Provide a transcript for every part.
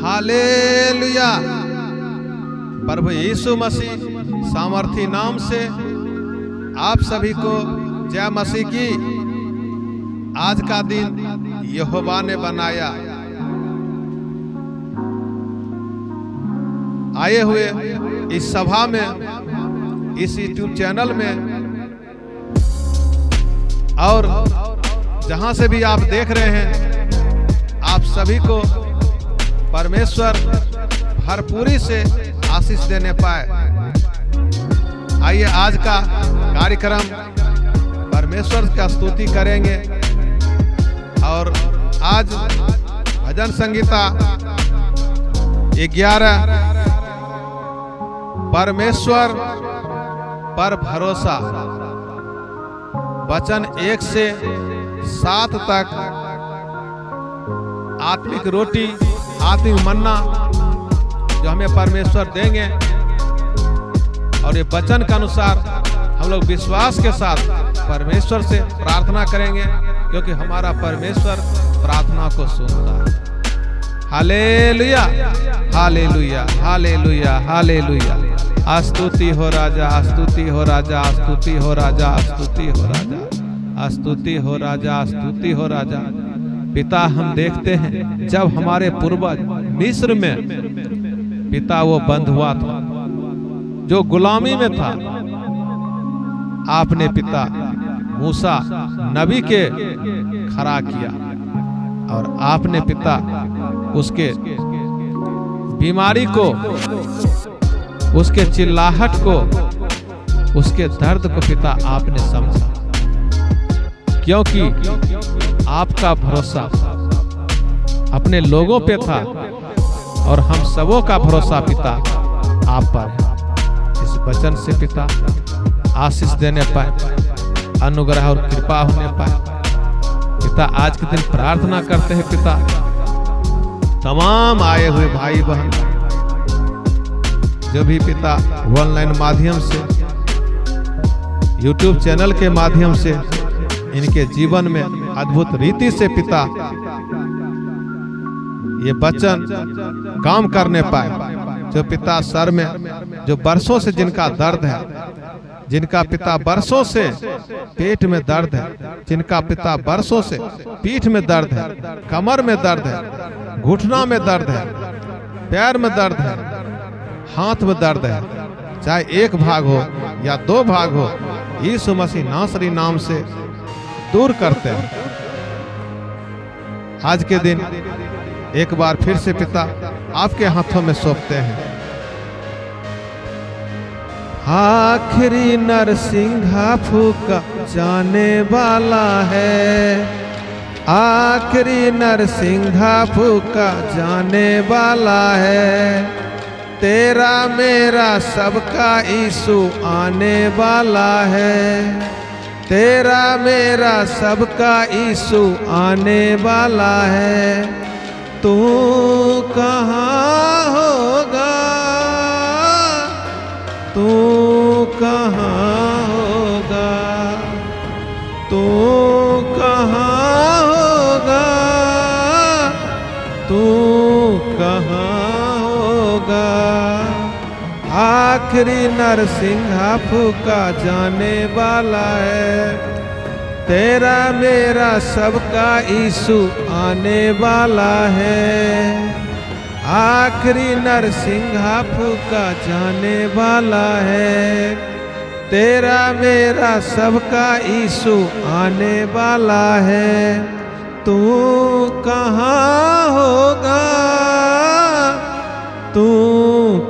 Hallelujah. प्रभु यीशु मसीह सामर्थी नाम से आप सभी को जय मसीह की। आज का दिन यहोवा ने बनाया। आए हुए इस सभा में, इस यूट्यूब चैनल में और जहां से भी आप देख रहे हैं, आप सभी को परमेश्वर भरपूरी से आशीष देने पाए। आइए आज का कार्यक्रम परमेश्वर का स्तुति करेंगे। और आज भजन संगीता 11 परमेश्वर पर भरोसा, वचन 1 से 7 तक आत्मिक रोटी, आत्मिक मन्ना जो हमें परमेश्वर देंगे। और ये वचन के अनुसार हम लोग विश्वास के साथ परमेश्वर से प्रार्थना करेंगे, क्योंकि हमारा परमेश्वर प्रार्थना को सुनता है। Hallelujah, hallelujah, hallelujah, hallelujah. स्तुति हो राजा, स्तुति हो राजा, स्तुति हो राजा, स्तुति हो राजा, स्तुति हो राजा, स्तुति हो राजा। पिता, हम देखते हैं जब हमारे पूर्वज मिस्र में पिता वो बंद हुआ था, जो गुलामी में था, आपने पिता मूसा नबी के खड़ा किया और आपने पिता उसके बीमारी को, उसके चिल्लाहट को, उसके दर्द को पिता आपने समझा, क्योंकि आपका भरोसा अपने लोगों पे था और हम सबों का भरोसा पिता आप पर है। इस वचन से पिता आशीष देने पाए, अनुग्रह और कृपा होने पाए। पिता, आज के दिन प्रार्थना करते हैं पिता, तमाम आए हुए भाई बहन जो भी पिता ऑनलाइन माध्यम से, यूट्यूब चैनल के माध्यम से इनके जीवन में अद्भुत रीति से पिता ये वचन काम करने पाए। जो पिता सर में जो बरसों से जिनका दर्द है, जिनका पिता बरसों से पेट में दर्द है, जिनका पिता बरसों से पीठ में दर्द है, कमर में दर्द है, घुटना में दर्द है, पैर में दर्द है, हाथ में दर्द है, चाहे एक भाग हो या 2 भाग हो, यीशु मसीह नासरी नाम से दूर करते हैं। आज के दिन एक बार फिर से पिता आपके हाथों में सौंपते हैं। आखिरी नरसिंहा फूका जाने वाला है, आखिरी नरसिंहा फूका जाने वाला है। तेरा मेरा सबका यीशु आने वाला है, तेरा मेरा सबका यीशु आने वाला है। तू कहाँ होगा, तू कहाँ होगा, तू कहाँ होगा, तू कहाँ होगा। आखिरी नरसिंहा फूका जाने वाला है, तेरा मेरा सबका यीशु आने वाला है। आखिरी नरसिंहा फूका जाने वाला है, तेरा मेरा सबका यीशु आने वाला है। तू कहाँ होगा, तू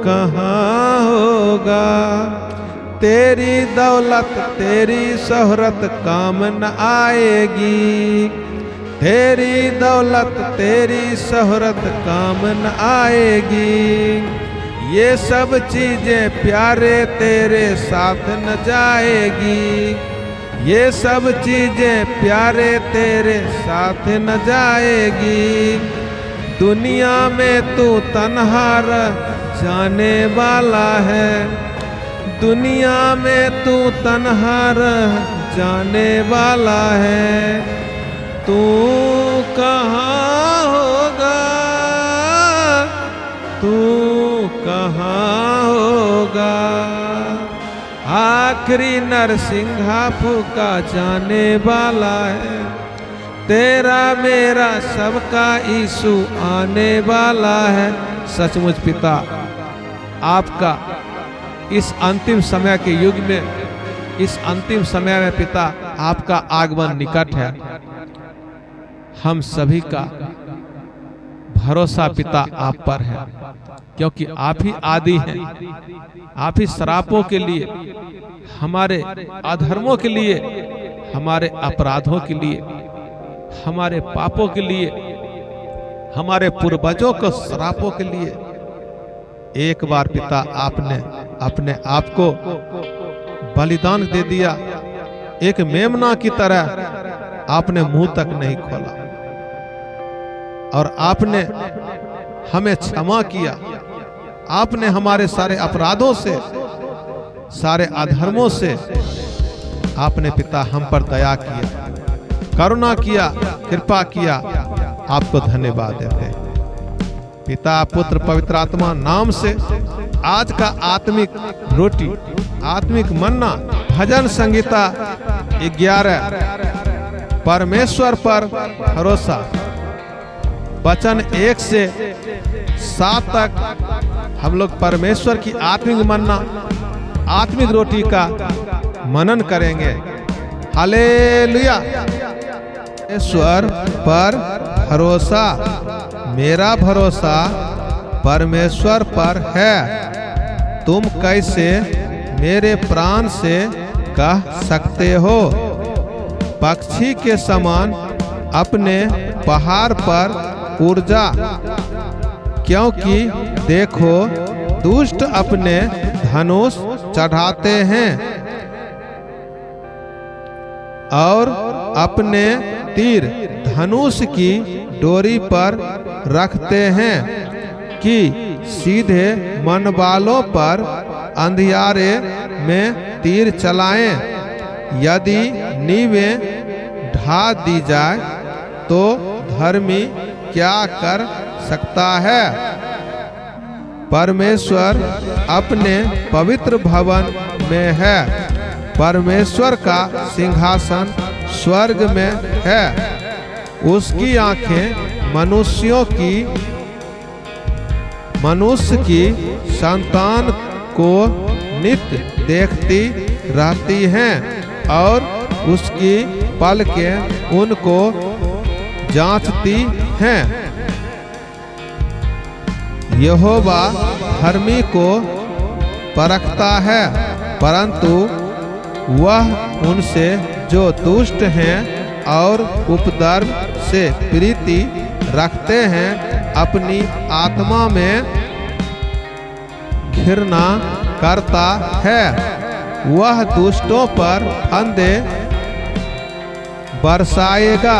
कहाँ होगा। तेरी दौलत तेरी शोहरत काम न आएगी, तेरी दौलत तेरी शोहरत काम न आएगी। ये सब चीजें प्यारे तेरे साथ न जाएगी, ये सब चीजें प्यारे तेरे साथ न जाएगी। दुनिया में तू तन्हा जाने वाला है, दुनिया में तू तन्हा जाने वाला है। तू कहाँ होगा, तू कहाँ होगा। आखिरी नरसिंहा फूका जाने वाला है, तेरा मेरा सबका यीशु आने वाला है। सचमुच पिता, आपका इस अंतिम समय के युग में, इस अंतिम समय में पिता आपका आगमन निकट है। हम सभी का भरोसा पिता आप पर है, क्योंकि आप ही आदि हैं। आप ही श्रापों के लिए, हमारे अधर्मों के लिए, हमारे अपराधों के लिए, हमारे पापों के लिए, हमारे पूर्वजों को श्रापों के लिए एक बार पिता आपने अपने आप को बलिदान दे दिया। एक मेमना की तरह आपने मुंह तक नहीं खोला और आपने हमें क्षमा किया। आपने हमारे सारे अपराधों से, सारे अधर्मों से आपने पिता हम पर दया किया, करुणा किया, कृपा किया। आपको धन्यवाद देते हैं पिता, पुत्र, पवित्र आत्मा नाम से। आज का आत्मिक रोटी, आत्मिक मन्ना, भजन संगीता 11, परमेश्वर पर भरोसा, वचन 1 से 7 तक हम लोग परमेश्वर की आत्मिक मन्ना, आत्मिक रोटी का मनन करेंगे। हालेलुया। परमेश्वर पर भरोसा, मेरा भरोसा परमेश्वर पर है। तुम कैसे मेरे प्राण से कह सकते हो, पक्षी के समान अपने पहाड़ पर उड़ जा। क्योंकि देखो, दुष्ट अपने धनुष चढ़ाते हैं और अपने तीर धनुष की डोरी पर रखते हैं कि सीधे मन वालों पर अंधियारे में तीर चलाएं। यदि नींवें ढा दी जाए तो धर्मी क्या कर सकता है। परमेश्वर अपने पवित्र भवन में है, परमेश्वर का सिंहासन स्वर्ग में है। उसकी आंखें मनुष्य की संतान को नित्य देखती रहती हैं और उसकी पलकें उनको जांचती हैं। यहोवा धर्मी को परखता है, परंतु वह उनसे जो दुष्ट हैं और उपद्रव से प्रीति रखते हैं अपनी आत्मा में घृणा करता है। वह दुष्टों पर फंदे बरसाएगा,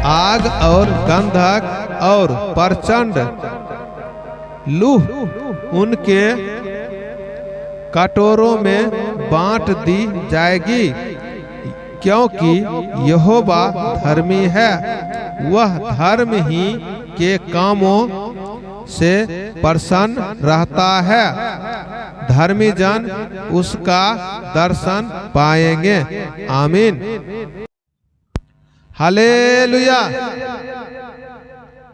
आग और गंधक और प्रचंड लूह उनके कटोरों में बांट दी जाएगी। क्योंकि यहोवा धर्मी है, वह धर्म ही के कामों से प्रसन्न रहता है। धर्मी जन उसका दर्शन पाएंगे। आमीन। हालेलुया।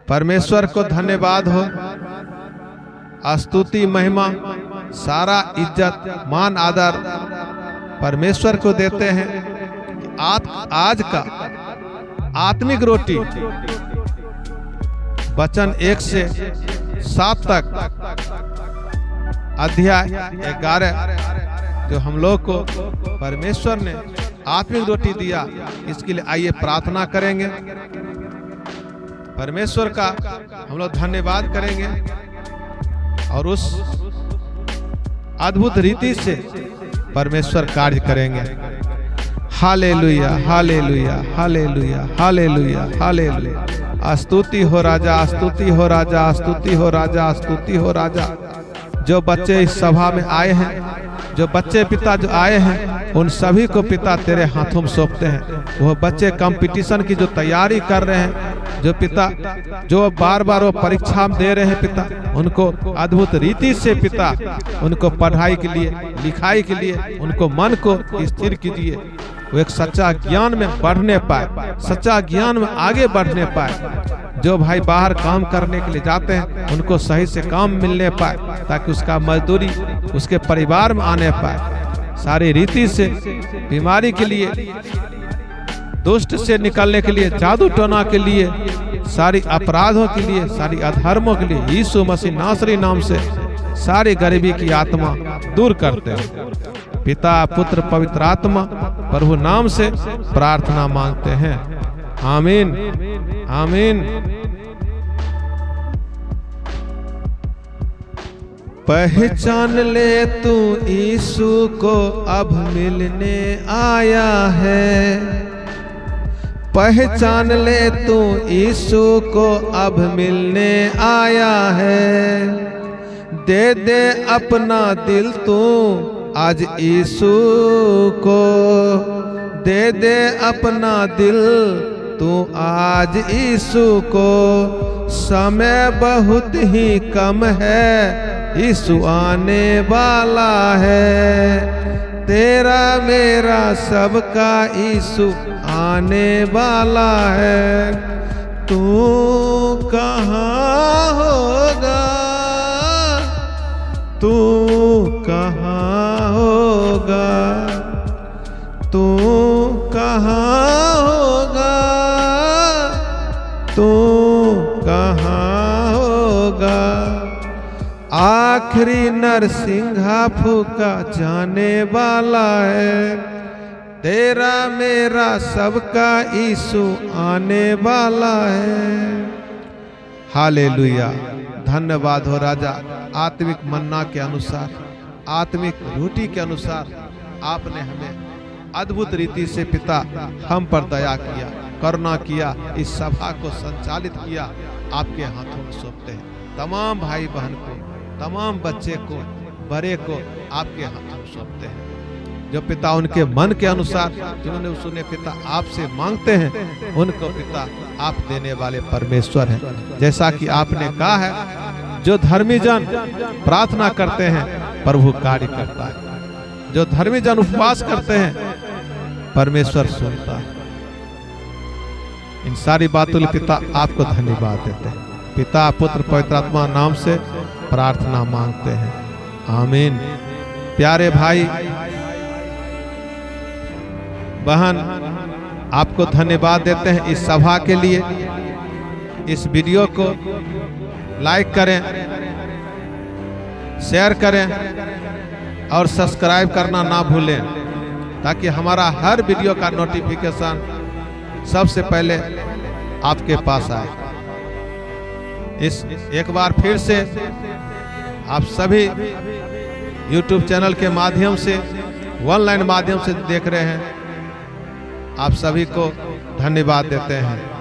परमेश्वर को धन्यवाद हो, स्तुति, महिमा, सारा इज्जत, मान, आदर परमेश्वर को देते हैं। आज का आत्मिक रोटी वचन 1 से 7 तक, अध्याय 11 जो हम लोग को परमेश्वर ने आत्मिक रोटी दिया, इसके लिए आइए प्रार्थना करेंगे। परमेश्वर का हम लोग धन्यवाद करेंगे और उस अद्भुत रीति से परमेश्वर कार्य करेंगे। Hallelujah, hallelujah, hallelujah, hallelujah, hallelujah. स्तुति हो राजा, स्तुति हो राजा, स्तुति हो राजा, स्तुति हो राजा। जो बच्चे इस सभा में आए हैं, जो बच्चे पिता जो आए हैं, उन सभी को पिता तेरे हाथों में सौंपते हैं। वो बच्चे कंपटीशन की जो तैयारी कर रहे हैं, जो पिता जो बार बार वो परीक्षा दे रहे हैं पिता, उनको अद्भुत रीति से पिता उनको पढ़ाई के लिए, लिखाई के लिए उनको मन को स्थिर कीजिए, वो एक सच्चा ज्ञान में बढ़ने पाए, सच्चा ज्ञान में आगे बढ़ने पाए। जो भाई बाहर काम करने के लिए जाते हैं उनको सही से काम मिलने पाए, ताकि उसका मजदूरी उसके परिवार में आने पाए। सारी रीति से बीमारी के लिए, दुष्ट से निकलने के लिए, जादू टोना के लिए, सारी अपराधों के लिए, सारी अधर्मों के लिए यीशु मसीह नासरी नाम से सारी गरीबी की आत्मा दूर करते हैं। पिता पुत्र पवित्र आत्मा प्रभु नाम से प्रार्थना मांगते हैं। आमीन आमीन। पहचान ले तू यीशु को अब मिलने आया है, पहचान ले तू यीशु को अब मिलने आया है। दे दे अपना दिल तू आज यीशु को, दे दे अपना दिल तू आज यीशु को। समय बहुत ही कम है, यीशु आने वाला है। तेरा मेरा सबका यीशु आने वाला है। तू कहाँ होगा, तू कहाँ होगा, तू कहाँ होगा, तू कहाँ होगा। आखिरी नरसिंहा फूका जाने वाला है। तेरा मेरा सबका यीशु आने वाला है। हालेलुया। धन्यवाद हो राजा। आत्मिक मन्ना के अनुसार, आत्मिक रोटी के अनुसार आपने हमें अद्भुत रीति से पिता हम पर दया किया, करुणा किया, इस सभा को संचालित किया। आपके हाथों में सौंपते हैं। तमाम भाई बहन को, तमाम बच्चे को, बड़े को आपके हाथों में सौंपते हैं। जो पिता उनके मन के अनुसार जिन्होंने सुने पिता आपसे मांगते हैं, उनको पिता आप देने वाले परमेश्वर हैं। जैसा कि आपने कहा है, जो धर्मी जन प्रार्थना करते हैं प्रभु कार्य करता है। जो धर्मी जन उपवास करते हैं परमेश्वर सुनता है। इन सारी बातों के पिता आपको धन्यवाद देते हैं। पिता पुत्र पवित्र आत्मा नाम से प्रार्थना मांगते हैं। आमीन। प्यारे भाई बहन, आपको धन्यवाद देते हैं इस सभा के लिए। इस वीडियो को लाइक करें, शेयर करें और सब्सक्राइब करना ना भूलें, ताकि हमारा हर वीडियो का नोटिफिकेशन सबसे पहले आपके पास आए। इस एक बार फिर से आप सभी YouTube चैनल के माध्यम से, ऑनलाइन माध्यम से देख रहे हैं, आप सभी को धन्यवाद देते हैं।